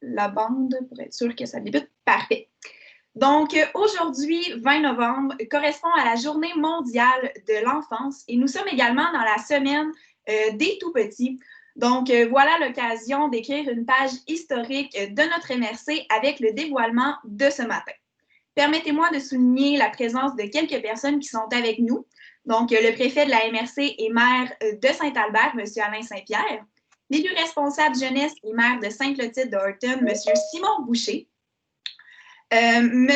la bande pour être sûr que ça débute. Parfait. Donc, aujourd'hui, 20 novembre, correspond à la Journée mondiale de l'enfance et nous sommes également dans la semaine des tout-petits. Donc, voilà l'occasion d'écrire une page historique de notre MRC avec le dévoilement de ce matin. Permettez-moi de souligner la présence de quelques personnes qui sont avec nous. Donc, le préfet de la MRC et maire de Saint-Albert, M. Alain Saint-Pierre, l'élu responsable jeunesse et maire de Sainte-Clotilde de Horton, M. Simon Boucher, M.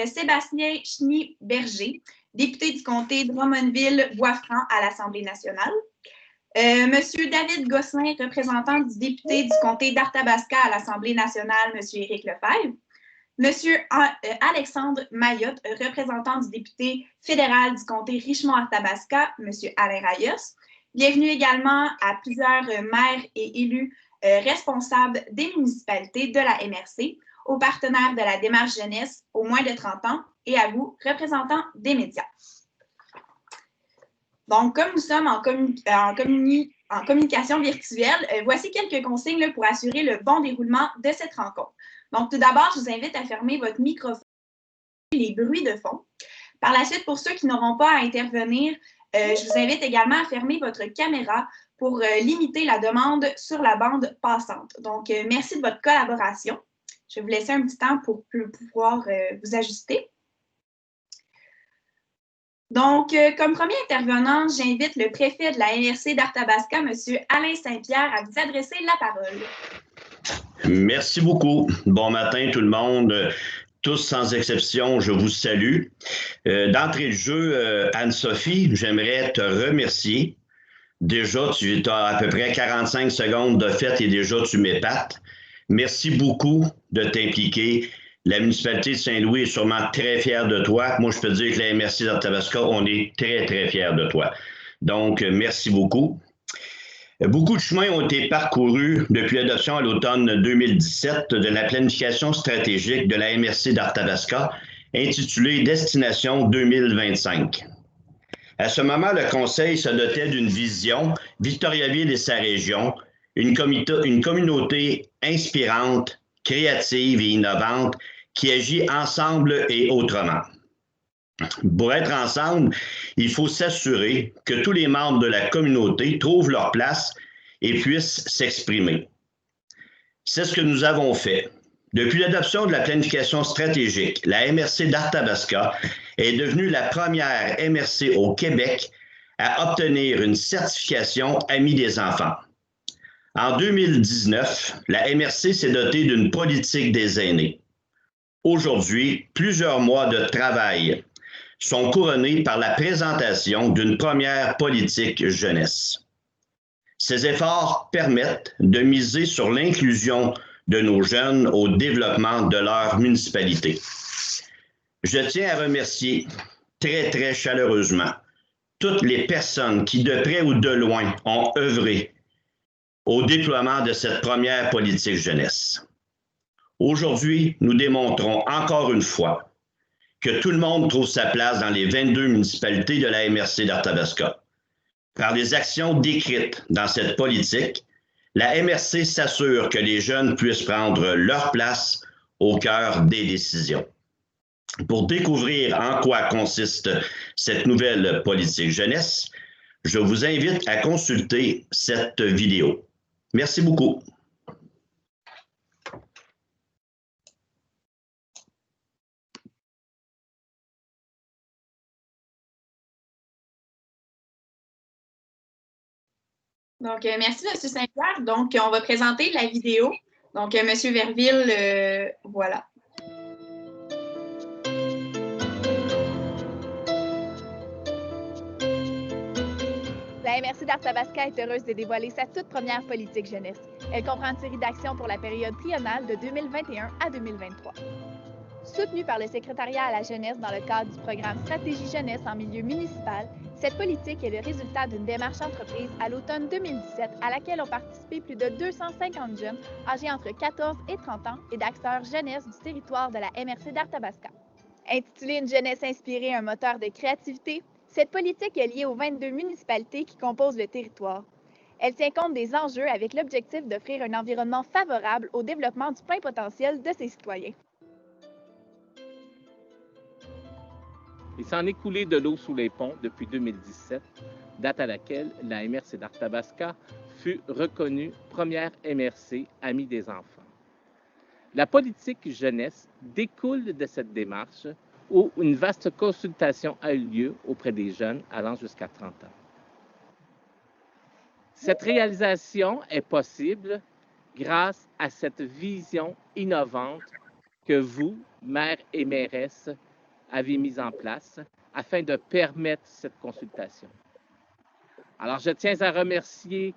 Sébastien Cheny-Berger, député du comté de Drummondville-Boisfranc à l'Assemblée nationale, M. David Gosselin, représentant du député du comté d'Arthabasca à l'Assemblée nationale, M. Éric Lefebvre, M. Alexandre Mayotte, représentant du député fédéral du comté Richmond-Arthabasca, M. Alain Rayos. Bienvenue également à plusieurs maires et élus responsables des municipalités de la MRC, aux partenaires de la démarche jeunesse aux moins de 30 ans et à vous, représentants des médias. Donc, comme nous sommes en communication virtuelle, voici quelques consignes là, pour assurer le bon déroulement de cette rencontre. Donc, tout d'abord, je vous invite à fermer votre microphone et les bruits de fond. Par la suite, pour ceux qui n'auront pas à intervenir, je vous invite également à fermer votre caméra pour limiter la demande sur la bande passante. Donc, merci de votre collaboration. Je vais vous laisser un petit temps pour pouvoir vous ajuster. Donc, comme premier intervenant, j'invite le préfet de la MRC d'Arthabasca, M. Alain Saint-Pierre, à vous adresser la parole. Merci beaucoup. Bon matin tout le monde. Tous sans exception, je vous salue. D'entrée de jeu, Anne-Sophie, j'aimerais te remercier. Déjà, tu as à peu près 45 secondes de fait et déjà tu m'épates. Merci beaucoup de t'impliquer. La municipalité de Saint-Louis est sûrement très fière de toi. Moi, je peux dire que la MRC d'Arthabasca, on est très, très fiers de toi. Donc, merci beaucoup. Beaucoup de chemins ont été parcourus depuis l'adoption à l'automne 2017 de la planification stratégique de la MRC d'Arthabasca, intitulée Destination 2025. À ce moment, le Conseil se dotait d'une vision, Victoriaville et sa région, une communauté inspirante, créative et innovante qui agit ensemble et autrement. Pour être ensemble, il faut s'assurer que tous les membres de la communauté trouvent leur place et puissent s'exprimer. C'est ce que nous avons fait. Depuis l'adoption de la planification stratégique, la MRC d'Arthabasca est devenue la première MRC au Québec à obtenir une certification Amis des enfants. En 2019, la MRC s'est dotée d'une politique des aînés. Aujourd'hui, plusieurs mois de travail sont couronnés par la présentation d'une première politique jeunesse. Ces efforts permettent de miser sur l'inclusion de nos jeunes au développement de leur municipalité. Je tiens à remercier très, très chaleureusement toutes les personnes qui, de près ou de loin, ont œuvré au déploiement de cette première politique jeunesse. Aujourd'hui, nous démontrons encore une fois que tout le monde trouve sa place dans les 22 municipalités de la MRC d'Arthabasca. Par les actions décrites dans cette politique, la MRC s'assure que les jeunes puissent prendre leur place au cœur des décisions. Pour découvrir en quoi consiste cette nouvelle politique jeunesse, je vous invite à consulter cette vidéo. Merci beaucoup. Donc, merci, M. Saint-Pierre. Donc, on va présenter la vidéo. Donc, M. Verville, voilà. La MRC d'Arthabasca est heureuse de dévoiler sa toute première politique jeunesse. Elle comprend une série d'actions pour la période triennale de 2021 à 2023. Soutenue par le secrétariat à la jeunesse dans le cadre du programme Stratégie jeunesse en milieu municipal, cette politique est le résultat d'une démarche entreprise à l'automne 2017 à laquelle ont participé plus de 250 jeunes âgés entre 14 et 30 ans et d'acteurs jeunesse du territoire de la MRC d'Arthabasca. Intitulée Une jeunesse inspirée, un moteur de créativité, cette politique est liée aux 22 municipalités qui composent le territoire. Elle tient compte des enjeux avec l'objectif d'offrir un environnement favorable au développement du plein potentiel de ses citoyens. Il s'en est coulé de l'eau sous les ponts depuis 2017, date à laquelle la MRC d'Arthabasca fut reconnue première MRC amie des enfants. La politique jeunesse découle de cette démarche où une vaste consultation a eu lieu auprès des jeunes allant jusqu'à 30 ans. Cette réalisation est possible grâce à cette vision innovante que vous, maires et mairesses, avez mise en place afin de permettre cette consultation. Alors, je tiens à remercier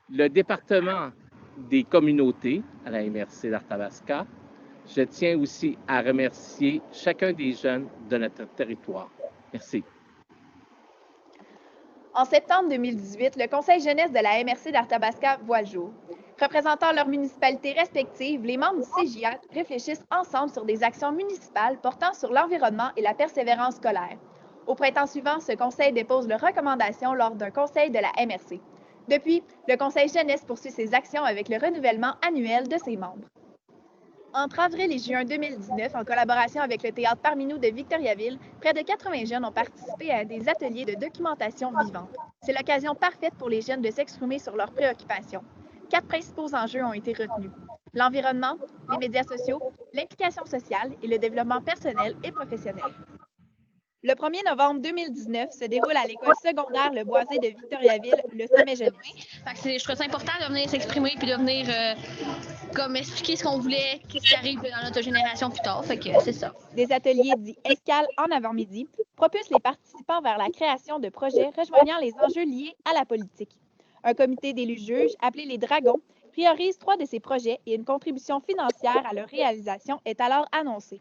le département des communautés à la MRC d'Arthabasca. Je tiens aussi à remercier chacun des jeunes de notre territoire. Merci. En septembre 2018, le Conseil jeunesse de la MRC d'Arthabasca voit le jour. Représentant leurs municipalités respectives, les membres du CJA réfléchissent ensemble sur des actions municipales portant sur l'environnement et la persévérance scolaire. Au printemps suivant, ce conseil dépose leurs recommandations lors d'un conseil de la MRC. Depuis, le Conseil jeunesse poursuit ses actions avec le renouvellement annuel de ses membres. Entre avril et juin 2019, en collaboration avec le Théâtre Parmi nous de Victoriaville, près de 80 jeunes ont participé à des ateliers de documentation vivante. C'est l'occasion parfaite pour les jeunes de s'exprimer sur leurs préoccupations. 4 principaux enjeux ont été retenus: l'environnement, les médias sociaux, l'implication sociale et le développement personnel et professionnel. Le 1er novembre 2019 se déroule à l'école secondaire Le Boisé de Victoriaville le sommet jeunesse. Je trouve ça important de venir s'exprimer puis de venir comme expliquer ce qu'on voulait, ce qui arrive dans notre génération plus tard. Fait que c'est ça. Des ateliers dits escales en avant-midi propulsent les participants vers la création de projets rejoignant les enjeux liés à la politique. Un comité d'élus juges, appelé les Dragons, priorise 3 de ces projets et une contribution financière à leur réalisation est alors annoncée.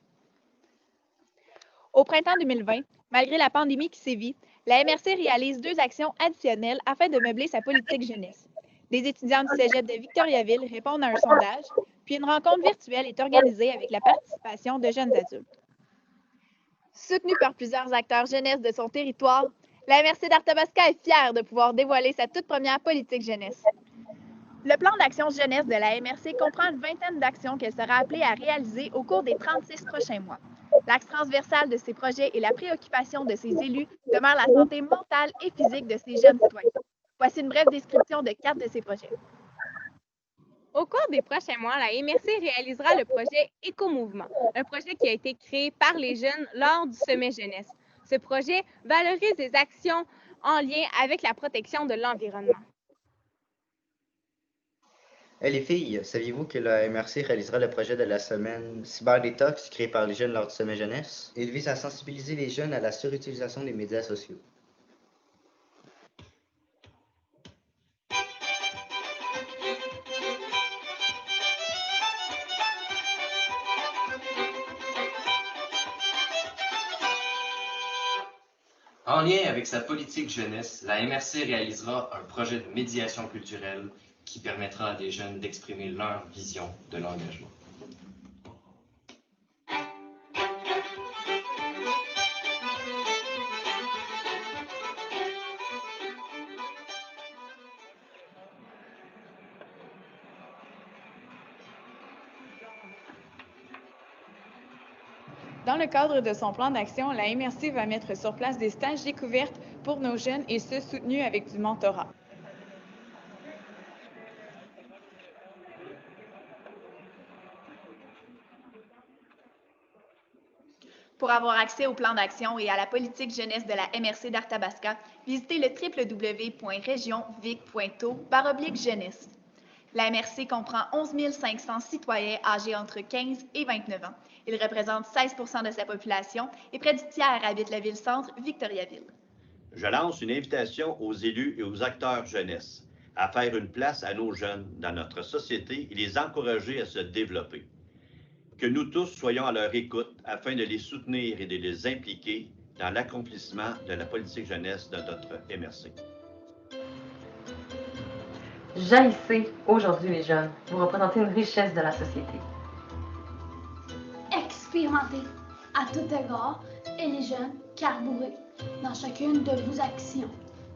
Au printemps 2020, malgré la pandémie qui sévit, la MRC réalise 2 actions additionnelles afin de meubler sa politique jeunesse. Des étudiants du cégep de Victoriaville répondent à un sondage, puis une rencontre virtuelle est organisée avec la participation de jeunes adultes. Soutenue par plusieurs acteurs jeunesse de son territoire, la MRC d'Arthabasca est fière de pouvoir dévoiler sa toute première politique jeunesse. Le plan d'action jeunesse de la MRC comprend une vingtaine d'actions qu'elle sera appelée à réaliser au cours des 36 prochains mois. L'axe transversal de ces projets et la préoccupation de ses élus demeure la santé mentale et physique de ces jeunes citoyens. Voici une brève description de 4 de ces projets. Au cours des prochains mois, la MRC réalisera le projet Éco-Mouvement, un projet qui a été créé par les jeunes lors du sommet jeunesse. Ce projet valorise des actions en lien avec la protection de l'environnement. Hey les filles, saviez-vous que la MRC réalisera le projet de la semaine Cyberdétox créé par les jeunes lors du sommet jeunesse? Il vise à sensibiliser les jeunes à la surutilisation des médias sociaux. En lien avec sa politique jeunesse, la MRC réalisera un projet de médiation culturelle qui permettra à des jeunes d'exprimer leur vision de l'engagement. Dans le cadre de son plan d'action, la MRC va mettre sur place des stages découvertes pour nos jeunes et ceux soutenus avec du mentorat. Pour avoir accès au plan d'action et à la politique jeunesse de la MRC d'Arthabasca, visitez le www.regionvic.to/jeunesse. La MRC comprend 11 500 citoyens âgés entre 15 et 29 ans. Ils représentent 16 % de sa population et près du tiers habite la ville-centre Victoriaville. Je lance une invitation aux élus et aux acteurs jeunesse à faire une place à nos jeunes dans notre société et les encourager à se développer. Que nous tous soyons à leur écoute afin de les soutenir et de les impliquer dans l'accomplissement de la politique jeunesse de notre MRC. Jaillissez aujourd'hui les jeunes, vous représentez une richesse de la société. Expérimentez à tout égard et les jeunes carburez dans chacune de vos actions.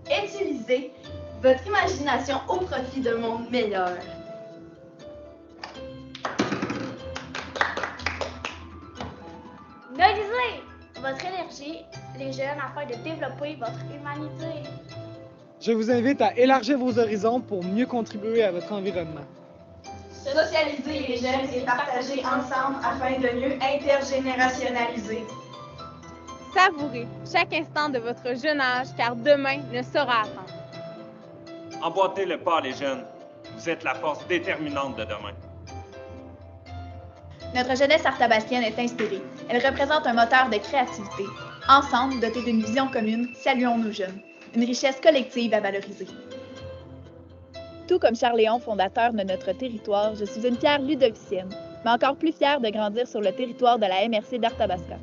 Utilisez votre imagination au profit d'un monde meilleur. Mobilisez votre énergie, les jeunes, afin de développer votre humanité. Je vous invite à élargir vos horizons pour mieux contribuer à votre environnement. Socialiser les jeunes et partager ensemble afin de mieux intergénérationnaliser. Savourez chaque instant de votre jeune âge, car demain ne saura attendre. Emboîtez le pas, les jeunes. Vous êtes la force déterminante de demain. Notre jeunesse artabaskienne est inspirée. Elle représente un moteur de créativité. Ensemble, dotés d'une vision commune, saluons nos jeunes. Une richesse collective à valoriser. Tout comme Charles Léon, fondateur de notre territoire, je suis une fière ludovicienne, mais encore plus fière de grandir sur le territoire de la MRC d'Arthabasca.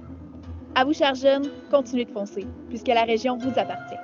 À vous, chers jeunes, continuez de foncer, puisque la région vous appartient.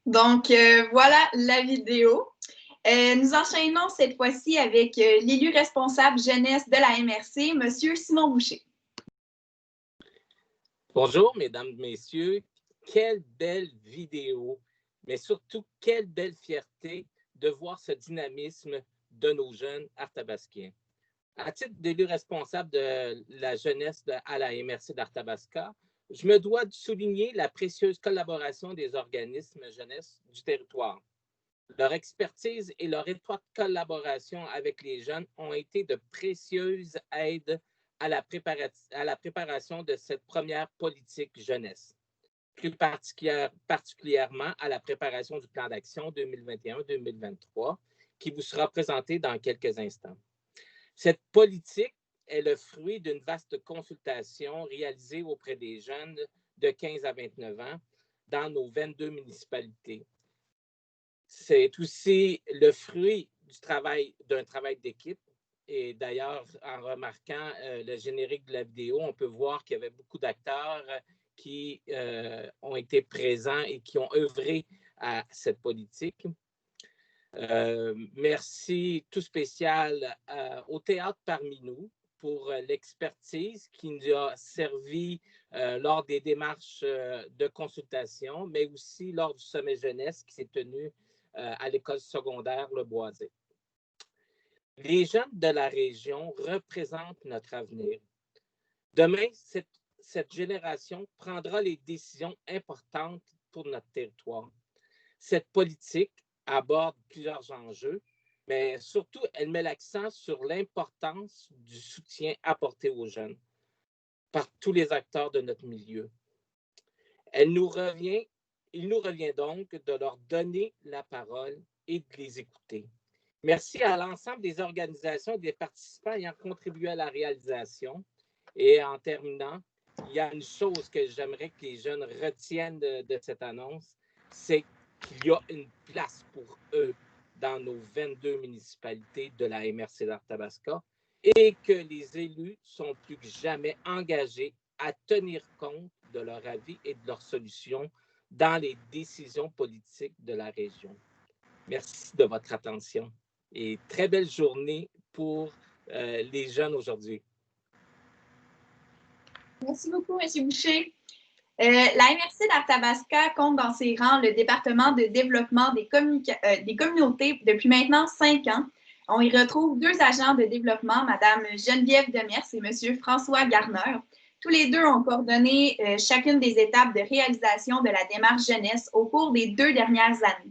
Donc, voilà la vidéo. Nous enchaînons cette fois-ci avec l'élu responsable jeunesse de la MRC, M. Simon Boucher. Bonjour, mesdames, messieurs. Quelle belle vidéo, mais surtout, quelle belle fierté de voir ce dynamisme de nos jeunes arthabasquiens. À titre d'élu responsable de la jeunesse à la MRC d'Arthabasca, je me dois de souligner la précieuse collaboration des organismes jeunesse du territoire. Leur expertise et leur étroite collaboration avec les jeunes ont été de précieuses aides à la préparation de cette première politique jeunesse, plus particulièrement à la préparation du plan d'action 2021-2023 qui vous sera présenté dans quelques instants. Cette politique est le fruit d'une vaste consultation réalisée auprès des jeunes de 15 à 29 ans dans nos 22 municipalités. C'est aussi le fruit d'un travail d'équipe. Et d'ailleurs, en remarquant le générique de la vidéo, on peut voir qu'il y avait beaucoup d'acteurs qui ont été présents et qui ont œuvré à cette politique. Merci tout spécial au théâtre parmi nous pour l'expertise qui nous a servi lors des démarches de consultation, mais aussi lors du sommet jeunesse qui s'est tenu à l'école secondaire Le Boisé. Les jeunes de la région représentent notre avenir. Demain, cette génération prendra les décisions importantes pour notre territoire. Cette politique aborde plusieurs enjeux, mais surtout, elle met l'accent sur l'importance du soutien apporté aux jeunes par tous les acteurs de notre milieu. Il nous revient donc de leur donner la parole et de les écouter. Merci à l'ensemble des organisations et des participants ayant contribué à la réalisation. Et en terminant, il y a une chose que j'aimerais que les jeunes retiennent de cette annonce, c'est qu'il y a une place pour eux dans nos 22 municipalités de la MRC d'Arthabasca et que les élus sont plus que jamais engagés à tenir compte de leur avis et de leurs solutions dans les décisions politiques de la région. Merci de votre attention et très belle journée pour les jeunes aujourd'hui. Merci beaucoup, M. Boucher. La MRC d'Arthabasca compte dans ses rangs le département de développement des communautés depuis maintenant 5 ans. On y retrouve 2 agents de développement, Mme Geneviève Demers et M. François Garner. Tous les 2 ont coordonné chacune des étapes de réalisation de la démarche jeunesse au cours des 2 dernières années.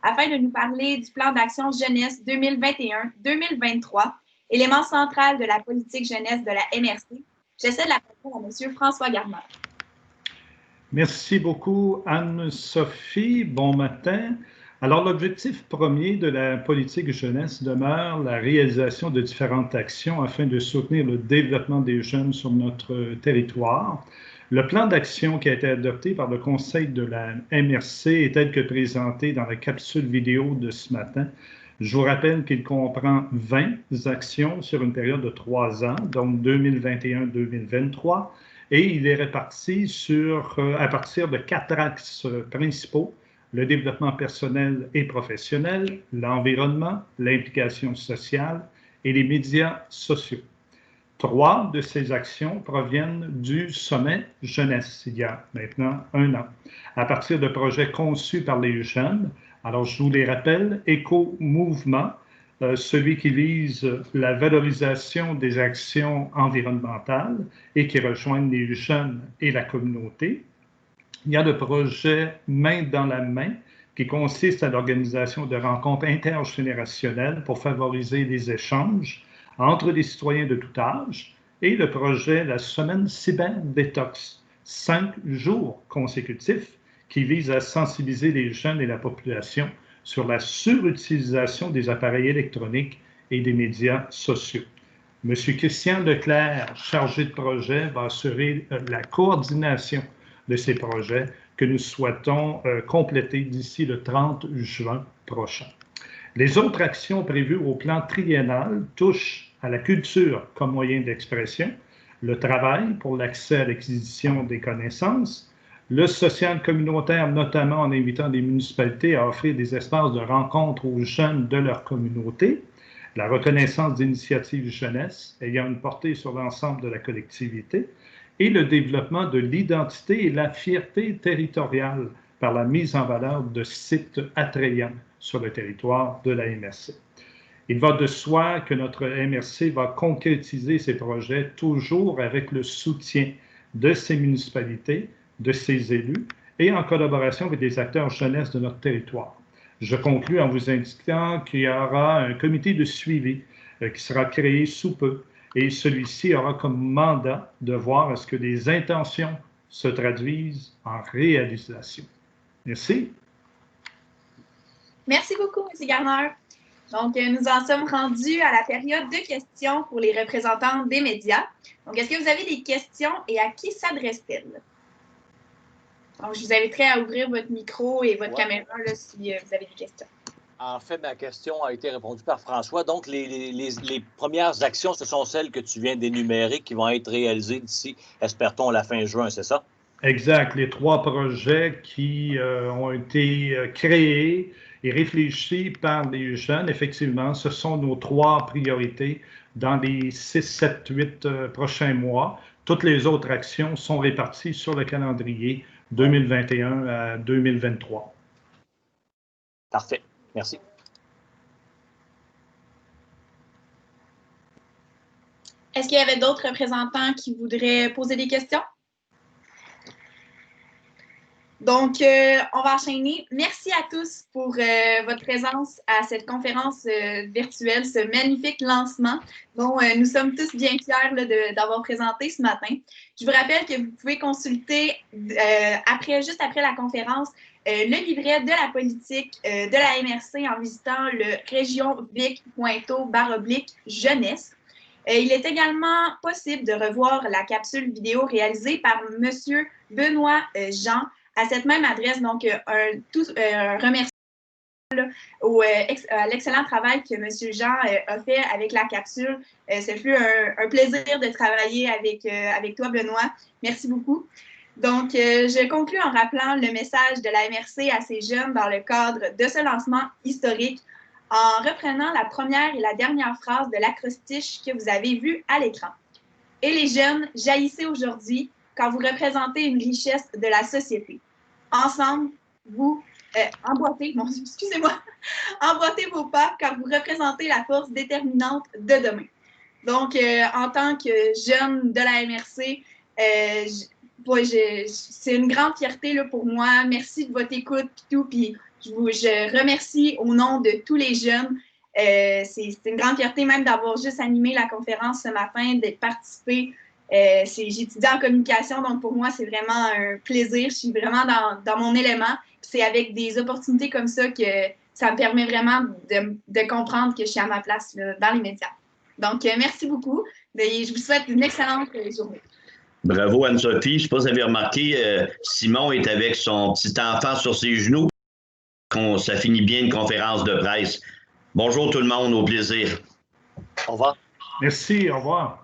Afin de nous parler du plan d'action jeunesse 2021-2023, élément central de la politique jeunesse de la MRC, j'essaie de la parole à M. François Garner. Merci beaucoup, Anne-Sophie. Bon matin. Alors, l'objectif premier de la politique jeunesse demeure la réalisation de différentes actions afin de soutenir le développement des jeunes sur notre territoire. Le plan d'action qui a été adopté par le Conseil de la MRC est tel que présenté dans la capsule vidéo de ce matin. Je vous rappelle qu'il comprend 20 actions sur une période de 3 ans, donc 2021-2023, et il est réparti à partir de 4 axes principaux: le développement personnel et professionnel, l'environnement, l'implication sociale et les médias sociaux. 3 de ces actions proviennent du Sommet Jeunesse, il y a maintenant 1 an, à partir de projets conçus par les jeunes. Alors, je vous les rappelle: Éco-mouvement, celui qui vise la valorisation des actions environnementales et qui rejoignent les jeunes et la communauté. Il y a le projet Main dans la main, qui consiste à l'organisation de rencontres intergénérationnelles pour favoriser les échanges entre les citoyens de tout âge, et le projet La Semaine Cyberdétox, 5 jours consécutifs, qui vise à sensibiliser les jeunes et la population sur la surutilisation des appareils électroniques et des médias sociaux. M. Christian Leclerc, chargé de projet, va assurer la coordination de ces projets que nous souhaitons compléter d'ici le 30 juin prochain. Les autres actions prévues au plan triennal touchent à la culture comme moyen d'expression, le travail pour l'accès à l'acquisition des connaissances, le social communautaire, notamment en invitant les municipalités à offrir des espaces de rencontre aux jeunes de leur communauté, la reconnaissance d'initiatives jeunesse ayant une portée sur l'ensemble de la collectivité, et le développement de l'identité et la fierté territoriale par la mise en valeur de sites attrayants sur le territoire de la MRC. Il va de soi que notre MRC va concrétiser ces projets toujours avec le soutien de ces municipalités, de ses élus et en collaboration avec les acteurs jeunesse de notre territoire. Je conclus en vous indiquant qu'il y aura un comité de suivi qui sera créé sous peu, et celui-ci aura comme mandat de voir à ce que les intentions se traduisent en réalisation. Merci. Merci beaucoup, M. Garner. Donc, nous en sommes rendus à la période de questions pour les représentants des médias. Donc, est-ce que vous avez des questions et à qui s'adressent-elles? Donc, je vous inviterai à ouvrir votre micro et votre caméra là, si vous avez des questions. En fait, ma question a été répondue par François. Donc, les premières actions, ce sont celles que tu viens d'énumérer qui vont être réalisées d'ici, espère-t-on, à la fin juin, c'est ça? Exact. Les 3 projets qui ont été créés et réfléchis par les jeunes, effectivement, ce sont nos 3 priorités dans les 6, 7, 8 prochains mois. Toutes les autres actions sont réparties sur le calendrier 2021 à 2023. Parfait. Merci. Est-ce qu'il y avait d'autres représentants qui voudraient poser des questions? Donc, on va enchaîner. Merci à tous pour votre présence à cette conférence virtuelle, ce magnifique lancement dont nous sommes tous bien fiers d'avoir présenté ce matin. Je vous rappelle que vous pouvez consulter juste après la conférence le livret de la politique de la MRC en visitant le regionvic.to/jeunesse. Il est également possible de revoir la capsule vidéo réalisée par M. Benoît Jean à cette même adresse. Donc, un remerciement à l'excellent travail que M. Jean a fait avec la capsule. Ce fut un plaisir de travailler avec toi, Benoît. Merci beaucoup. Donc, je conclus en rappelant le message de la MRC à ces jeunes dans le cadre de ce lancement historique en reprenant la première et la dernière phrase de l'acrostiche que vous avez vue à l'écran. Et les jeunes, jaillissez aujourd'hui quand vous représentez une richesse de la société. Ensemble, vous emboîtez vos pas car vous représentez la force déterminante de demain. Donc, en tant que jeune de la MRC, c'est une grande fierté là, pour moi. Merci de votre écoute et tout. Puis je remercie au nom de tous les jeunes. C'est une grande fierté même d'avoir juste animé la conférence ce matin, d'être participé. J'étudie en communication, donc pour moi, c'est vraiment un plaisir. Je suis vraiment dans mon élément. C'est avec des opportunités comme ça que ça me permet vraiment de comprendre que je suis à ma place là, dans les médias. Donc, merci beaucoup. Et je vous souhaite une excellente journée. Bravo, Anne-Sophie. Je ne sais pas si vous avez remarqué, Simon est avec son petit enfant sur ses genoux. Ça finit bien une conférence de presse. Bonjour tout le monde, au plaisir. Au revoir. Merci, au revoir.